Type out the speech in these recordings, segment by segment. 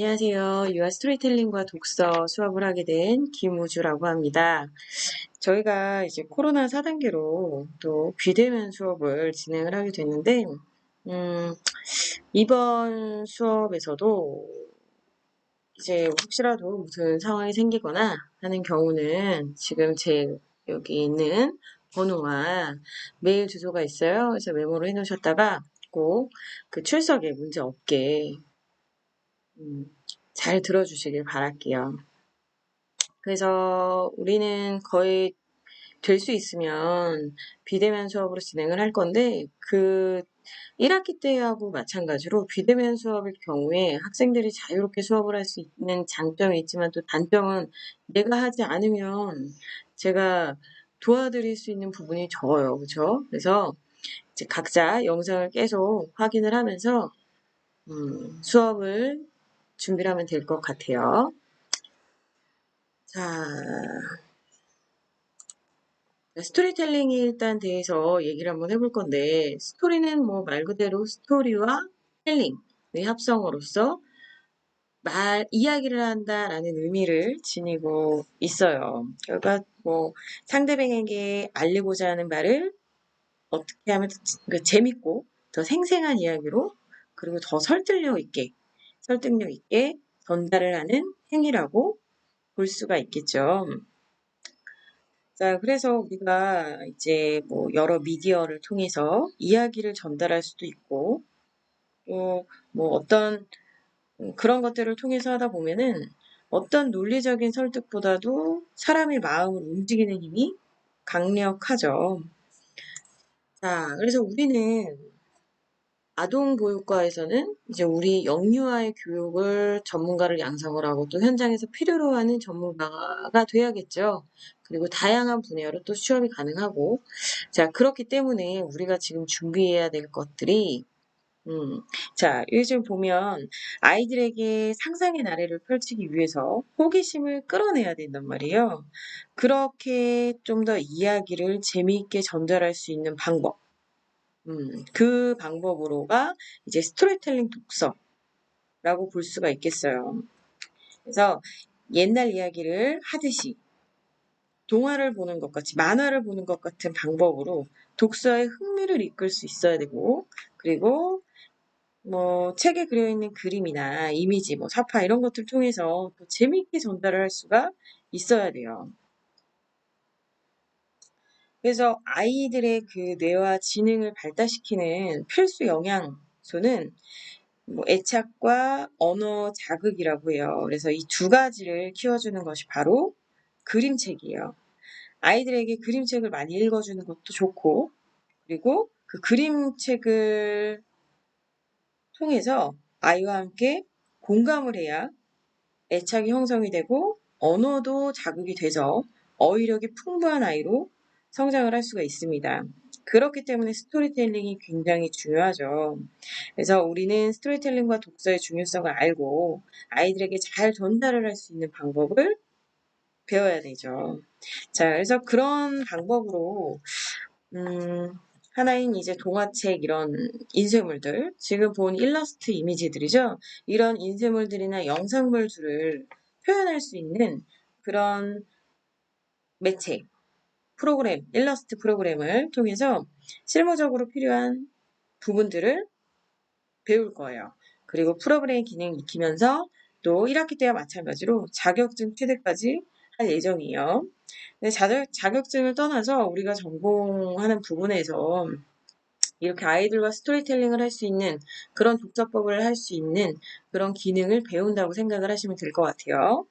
안녕하세요. 유아 스토리텔링과 독서 수업을 하게 된 김우주라고 합니다. 저희가 이제 코로나 4단계로 또 비대면 수업을 진행을 하게 됐는데, 이번 수업에서도 이제 혹시라도 무슨 상황이 생기거나 하는 경우는 지금 제 여기 있는 번호와 메일 주소가 있어요. 그래서 메모를 해놓으셨다가 꼭 그 출석에 문제 없게 잘 들어주시길 바랄게요. 그래서 우리는 거의 될 수 있으면 비대면 수업으로 진행을 할 건데, 그 1학기 때하고 마찬가지로 비대면 수업일 경우에 학생들이 자유롭게 수업을 할 수 있는 장점이 있지만 또 단점은 내가 하지 않으면 제가 도와드릴 수 있는 부분이 적어요. 그렇죠? 그래서 이제 각자 영상을 계속 확인을 하면서 수업을 준비를 하면 될 것 같아요. 자, 스토리텔링에 일단 대해서 얘기를 한번 해볼 건데, 스토리는 뭐 말 그대로 스토리와 텔링의 합성어로서 이야기를 한다라는 의미를 지니고 있어요. 그러니까 뭐 상대방에게 알리고자 하는 말을 어떻게 하면 재밌고 더 생생한 이야기로 그리고 더 설득력 있게 전달을 하는 행위라고 볼 수가 있겠죠. 자, 그래서 우리가 이제 뭐 여러 미디어를 통해서 이야기를 전달할 수도 있고, 또 뭐 어떤 그런 것들을 통해서 하다 보면은 어떤 논리적인 설득보다도 사람의 마음을 움직이는 힘이 강력하죠. 자, 그래서 우리는 아동보육과에서는 이제 우리 영유아의 교육을 전문가를 양성을 하고 또 현장에서 필요로 하는 전문가가 돼야겠죠. 그리고 다양한 분야로 또 취업이 가능하고. 자, 그렇기 때문에 우리가 지금 준비해야 될 것들이, 자, 요즘 보면 아이들에게 상상의 나래를 펼치기 위해서 호기심을 끌어내야 된단 말이에요. 그렇게 좀 더 이야기를 재미있게 전달할 수 있는 방법. 그 방법으로가 이제 스토리텔링 독서라고 볼 수가 있겠어요. 그래서 옛날 이야기를 하듯이 동화를 보는 것 같이 만화를 보는 것 같은 방법으로 독서의 흥미를 이끌 수 있어야 되고, 그리고 뭐 책에 그려 있는 그림이나 이미지, 뭐 사파 이런 것들을 통해서 또 재미있게 전달을 할 수가 있어야 돼요. 그래서 아이들의 그 뇌와 지능을 발달시키는 필수 영양소는 뭐 애착과 언어 자극이라고 해요. 그래서 이 두 가지를 키워주는 것이 바로 그림책이에요. 아이들에게 그림책을 많이 읽어주는 것도 좋고, 그리고 그 그림책을 통해서 아이와 함께 공감을 해야 애착이 형성이 되고 언어도 자극이 돼서 어휘력이 풍부한 아이로 성장을 할 수가 있습니다. 그렇기 때문에 스토리텔링이 굉장히 중요하죠. 그래서 우리는 스토리텔링과 독서의 중요성을 알고 아이들에게 잘 전달을 할 수 있는 방법을 배워야 되죠. 자, 그래서 그런 방법으로 하나인 이제 동화책 이런 인쇄물들, 지금 본 일러스트 이미지들이죠. 이런 인쇄물들이나 영상물들을 표현할 수 있는 그런 매체, 프로그램, 일러스트 프로그램을 통해서 실무적으로 필요한 부분들을 배울 거예요. 그리고 프로그램 기능 익히면서 또 1학기 때와 마찬가지로 자격증 취득까지 할 예정이에요. 근데 자격증을 떠나서 우리가 전공하는 부분에서 이렇게 아이들과 스토리텔링을 할 수 있는 그런 독서법을 할 수 있는 그런 기능을 배운다고 생각을 하시면 될 것 같아요.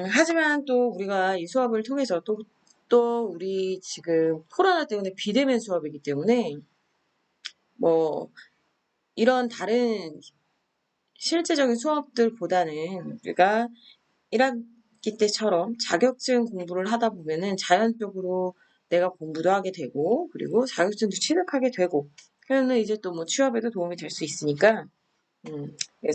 하지만 또 우리가 이 수업을 통해서 또 우리 지금 코로나 때문에 비대면 수업이기 때문에 뭐 이런 다른 실제적인 수업들보다는 우리가 1학기 때처럼 자격증 공부를 하다 보면은 자연적으로 내가 공부도 하게 되고, 그리고 자격증도 취득하게 되고, 그러면 이제 또 뭐 취업에도 도움이 될 수 있으니까,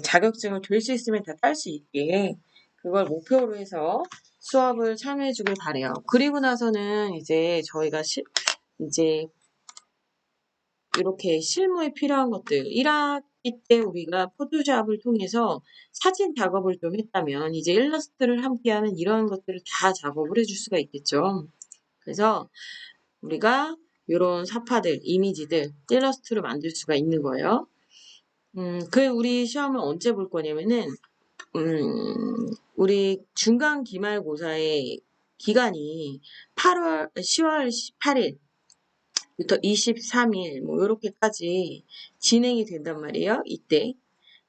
자격증을 될 수 있으면 다 딸 수 있게, 그걸 목표로 해서 수업을 참여해 주길 바래요. 그리고 나서는 이제 저희가 이제 이렇게 실무에 필요한 것들, 이때 우리가 포토샵을 통해서 사진 작업을 좀 했다면 이제 일러스트를 함께하는 이런 것들을 다 작업을 해줄 수가 있겠죠. 그래서 우리가 이런 사파들, 이미지들, 일러스트로 만들 수가 있는 거예요. 우리 시험을 언제 볼 거냐면은, 우리 중간 기말고사의 기간이 10월 18일부터 23일, 요렇게까지 진행이 된단 말이에요, 이때.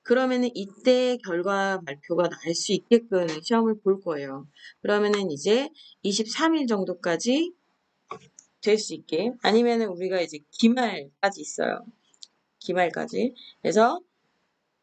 그러면은 이때 결과 발표가 날 수 있게끔 시험을 볼 거예요. 그러면은 이제 23일 정도까지 될 수 있게. 아니면은 우리가 이제 기말까지 있어요. 기말까지. 그래서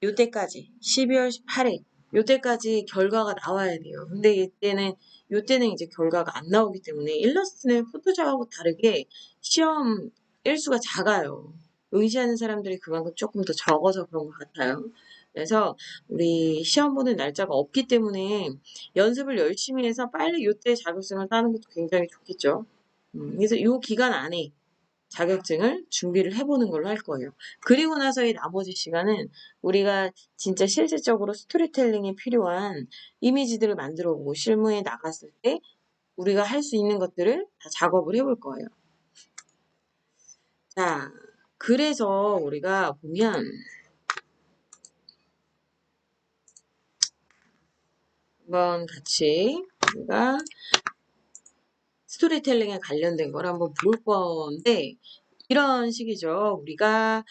요때까지 12월 18일 요때까지 결과가 나와야 돼요. 근데 요때는 이제 결과가 안 나오기 때문에 일러스트는 포토샵하고 다르게 시험 일수가 작아요. 응시하는 사람들이 그만큼 조금 더 적어서 그런 것 같아요. 그래서 우리 시험 보는 날짜가 없기 때문에 연습을 열심히 해서 빨리 요때 자격증을 따는 것도 굉장히 좋겠죠. 그래서 요 기간 안에 자격증을 준비를 해보는 걸로 할 거예요. 그리고 나서의 나머지 시간은 우리가 진짜 실질적으로 스토리텔링에 필요한 이미지들을 만들어 보고 실무에 나갔을 때 우리가 할 수 있는 것들을 다 작업을 해볼 거예요. 자, 그래서 우리가 보면 한번 같이 우리가 스토리텔링에 관련된 걸 한번 볼 건데 이런 식이죠. 우리가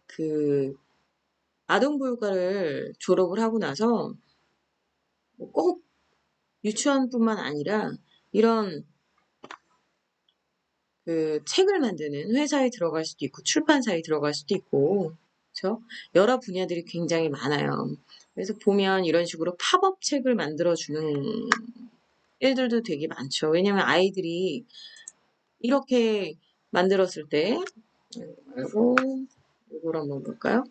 그 아동보육과를 졸업을 하고 나서 꼭 유치원뿐만 아니라 이런 그 책을 만드는 회사에 들어갈 수도 있고 출판사에 들어갈 수도 있고 그렇죠? 여러 분야들이 굉장히 많아요. 그래서 보면 이런 식으로 팝업 책을 만들어주는 일들도 되게 많죠. 왜냐면 아이들이 이렇게 만들었을 때 그리고 이걸 한번 볼까요?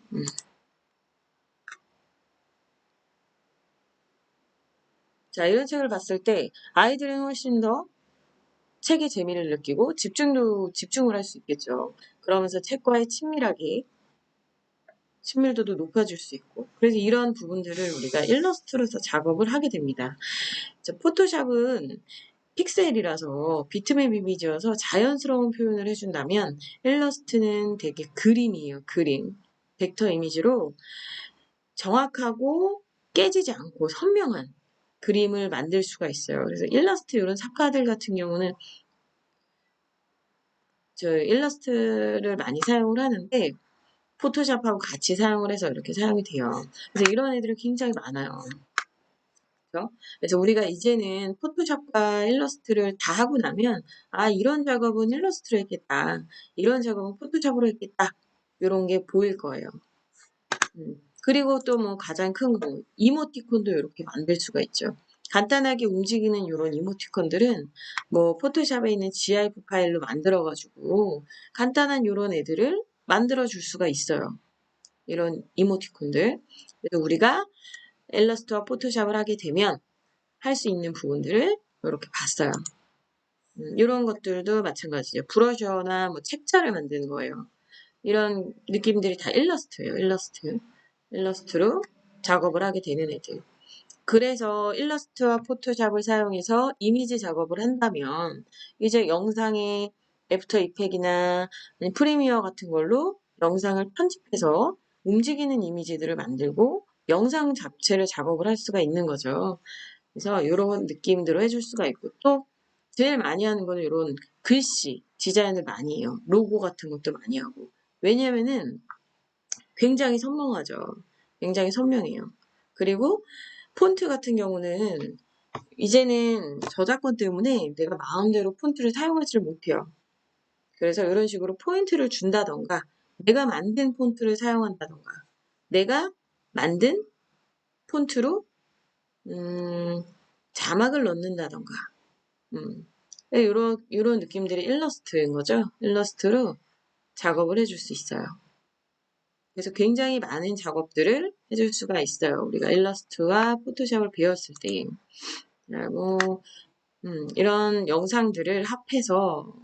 자, 이런 책을 봤을 때 아이들은 훨씬 더 책의 재미를 느끼고 집중을 할 수 있겠죠. 그러면서 책과의 친밀도도 높아질 수 있고 그래서 이런 부분들을 우리가 일러스트로서 작업을 하게 됩니다. 포토샵은 픽셀이라서 비트맵 이미지여서 자연스러운 표현을 해준다면 일러스트는 되게 그림이에요. 그림. 벡터 이미지로 정확하고 깨지지 않고 선명한 그림을 만들 수가 있어요. 그래서 일러스트 이런 작가들 같은 경우는 저 일러스트를 많이 사용을 하는데 포토샵하고 같이 사용을 해서 이렇게 사용이 돼요. 그래서 이런 애들이 굉장히 많아요. 그렇죠? 그래서 우리가 이제는 포토샵과 일러스트를 다 하고 나면 이런 작업은 일러스트로 했겠다. 이런 작업은 포토샵으로 했겠다. 이런 게 보일 거예요. 그리고 또 뭐 가장 큰 거 이모티콘도 이렇게 만들 수가 있죠. 간단하게 움직이는 이런 이모티콘들은 뭐 포토샵에 있는 GIF 파일로 만들어가지고 간단한 이런 애들을 만들어 줄 수가 있어요. 이런 이모티콘들. 그래서 우리가 일러스트와 포토샵을 하게 되면 할 수 있는 부분들을 이렇게 봤어요. 이런 것들도 마찬가지죠. 브러셔나 뭐 책자를 만드는 거예요. 이런 느낌들이 다 일러스트예요. 일러스트로 작업을 하게 되는 애들. 그래서 일러스트와 포토샵을 사용해서 이미지 작업을 한다면 이제 영상의 애프터 이펙이나 프리미어 같은 걸로 영상을 편집해서 움직이는 이미지들을 만들고 영상 자체를 작업을 할 수가 있는 거죠. 그래서 이런 느낌대로 해줄 수가 있고 또 제일 많이 하는 거는 이런 글씨 디자인을 많이 해요. 로고 같은 것도 많이 하고 왜냐면은 굉장히 선명하죠. 굉장히 선명해요. 그리고 폰트 같은 경우는 이제는 저작권 때문에 내가 마음대로 폰트를 사용하지를 못해요. 그래서 이런 식으로 포인트를 준다던가 내가 만든 폰트를 사용한다던가 내가 만든 폰트로 자막을 넣는다던가 이런 느낌들이 일러스트인 거죠. 일러스트로 작업을 해줄 수 있어요. 그래서 굉장히 많은 작업들을 해줄 수가 있어요. 우리가 일러스트와 포토샵을 배웠을 때. 그리고 이런 영상들을 합해서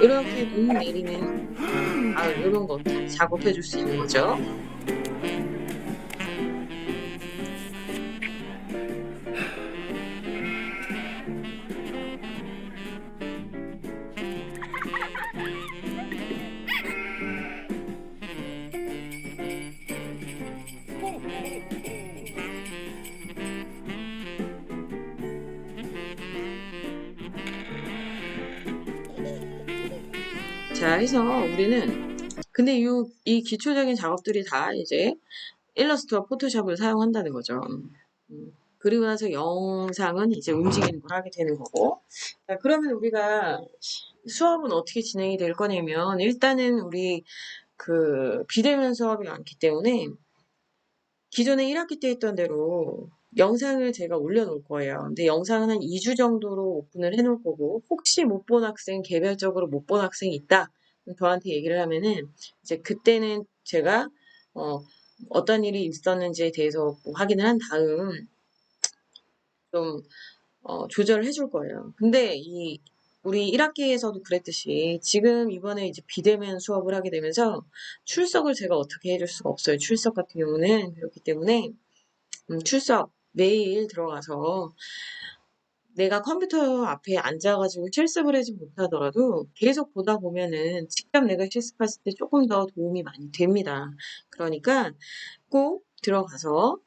이렇게 눈 내리는 이런 것들 작업해 줄 수 있는 거죠. 자, 해서 우리는 근데 이 기초적인 작업들이 다 이제 일러스트와 포토샵을 사용한다는 거죠. 그리고 나서 영상은 이제 움직이는 걸 하게 되는 거고. 자, 그러면 우리가 수업은 어떻게 진행이 될 거냐면, 일단은 우리 비대면 수업이 많기 때문에, 기존에 1학기 때 했던 대로 영상을 제가 올려놓을 거예요. 근데 영상은 한 2주 정도로 오픈을 해놓을 거고, 혹시 못 본 학생, 개별적으로 못 본 학생이 있다. 저한테 얘기를 하면은, 이제 그때는 제가, 어떤 일이 있었는지에 대해서 확인을 한 다음, 좀, 조절을 해줄 거예요. 근데 우리 1학기에서도 그랬듯이, 지금 이번에 이제 비대면 수업을 하게 되면서, 출석을 제가 어떻게 해줄 수가 없어요. 출석 같은 경우는. 그렇기 때문에, 출석 매일 들어가서 내가 컴퓨터 앞에 앉아가지고 실습을 하지 못하더라도 계속 보다 보면은 직접 내가 실습했을 때 조금 더 도움이 많이 됩니다. 그러니까 꼭 들어가서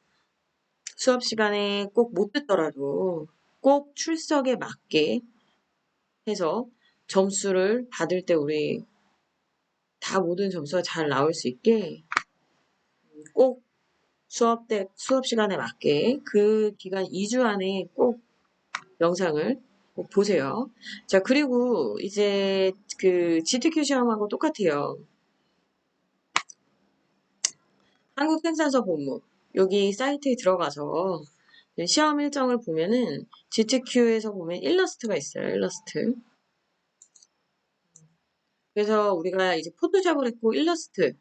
수업 시간에 꼭 못 듣더라도 꼭 출석에 맞게 해서 점수를 받을 때 우리 다 모든 점수가 잘 나올 수 있게 꼭 수업 시간에 맞게 그 기간 2주 안에 꼭 영상을 꼭 보세요. 자, 그리고 이제 GTQ 시험하고 똑같아요. 한국생산서 본무. 여기 사이트에 들어가서 시험 일정을 보면은 GTQ에서 보면 일러스트가 있어요. 일러스트. 그래서 우리가 이제 포토샵을 했고 일러스트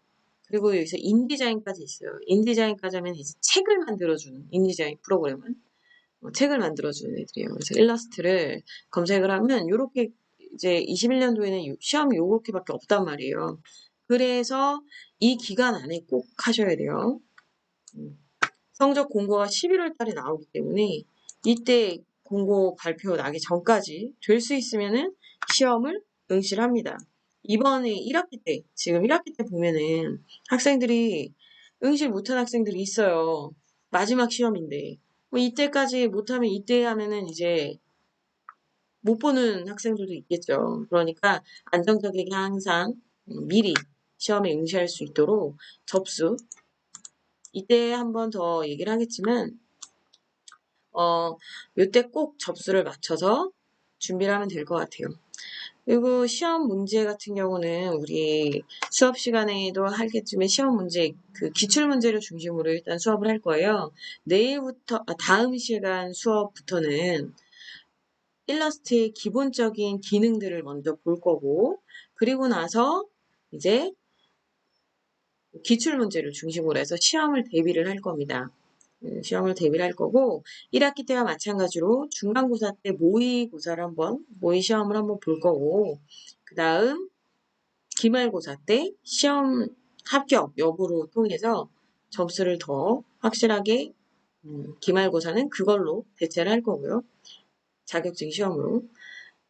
그리고 여기서 인디자인까지 있어요. 인디자인까지 하면 이제 책을 만들어주는 인디자인 프로그램은 책을 만들어주는 애들이에요. 그래서 일러스트를 검색을 하면 요렇게 이제 21년도에는 시험이 요렇게밖에 없단 말이에요. 그래서 이 기간 안에 꼭 하셔야 돼요. 성적 공고가 11월 달에 나오기 때문에 이때 공고 발표 나기 전까지 될 수 있으면은 시험을 응시를 합니다. 이번에 1학기 때, 지금 1학기 때 보면은 학생들이 응시를 못한 학생들이 있어요. 마지막 시험인데. 뭐 이때까지 못하면 이때 하면은 이제 못 보는 학생들도 있겠죠. 그러니까 안정적이게 항상 미리 시험에 응시할 수 있도록 접수. 이때 한 번 더 얘기를 하겠지만, 요때 꼭 접수를 맞춰서 준비를 하면 될 것 같아요. 그리고 시험 문제 같은 경우는 우리 수업 시간에도 하겠지만 시험 문제, 기출 문제를 중심으로 일단 수업을 할 거예요. 다음 시간 수업부터는 일러스트의 기본적인 기능들을 먼저 볼 거고, 그리고 나서 이제 기출 문제를 중심으로 해서 시험을 대비를 할 겁니다. 시험을 대비를 할 거고 1학기 때와 마찬가지로 중간고사 때 모의 시험을 한번 볼 거고 그 다음 기말고사 때 시험 합격 여부로 통해서 점수를 더 확실하게 기말고사는 그걸로 대체를 할 거고요. 자격증 시험으로.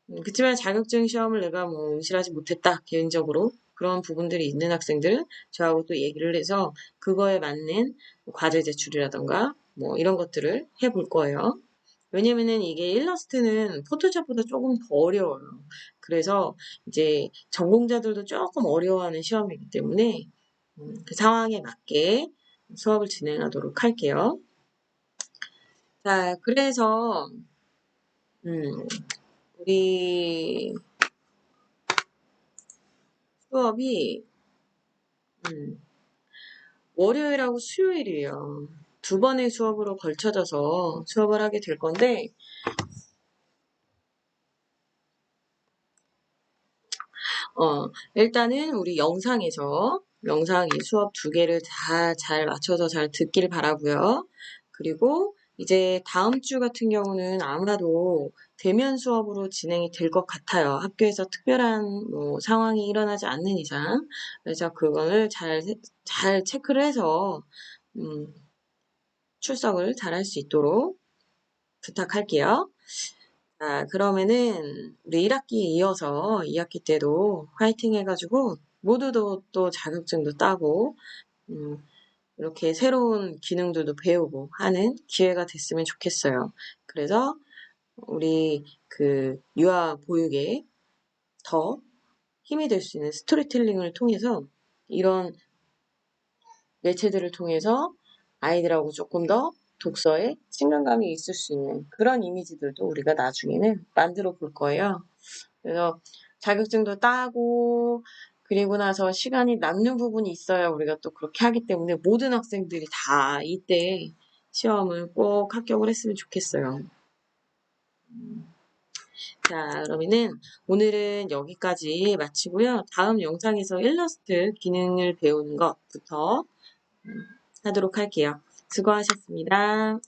그렇지만 자격증 시험을 내가 뭐 응시하지 못했다 개인적으로 그런 부분들이 있는 학생들은 저하고 또 얘기를 해서 그거에 맞는 과제 제출이라던가 뭐 이런 것들을 해볼 거예요. 왜냐면은 이게 일러스트는 포토샵보다 조금 더 어려워요. 그래서 이제 전공자들도 조금 어려워하는 시험이기 때문에 그 상황에 맞게 수업을 진행하도록 할게요. 자, 그래서 우리 수업이 월요일하고 수요일이에요. 두 번의 수업으로 걸쳐져서 수업을 하게 될 건데 일단은 우리 영상이 수업 두 개를 다 잘 맞춰서 잘 듣길 바라고요. 그리고 이제 다음 주 같은 경우는 아마도 대면 수업으로 진행이 될 것 같아요. 학교에서 특별한 뭐 상황이 일어나지 않는 이상. 그래서 그거를 잘 체크를 해서 출석을 잘 할 수 있도록 부탁할게요. 자, 그러면은 우리 1학기에 이어서 2학기 때도 화이팅 해가지고 모두도 또 자격증도 따고 이렇게 새로운 기능들도 배우고 하는 기회가 됐으면 좋겠어요. 그래서 우리 그 유아 보육에 더 힘이 될 수 있는 스토리텔링을 통해서 이런 매체들을 통해서 아이들하고 조금 더 독서에 친근감이 있을 수 있는 그런 이미지들도 우리가 나중에는 만들어 볼 거예요. 그래서 자격증도 따고 그리고 나서 시간이 남는 부분이 있어야 우리가 또 그렇게 하기 때문에 모든 학생들이 다 이때 시험을 꼭 합격을 했으면 좋겠어요. 자, 그러면은 오늘은 여기까지 마치고요. 다음 영상에서 일러스트 기능을 배우는 것부터 하도록 할게요. 수고하셨습니다.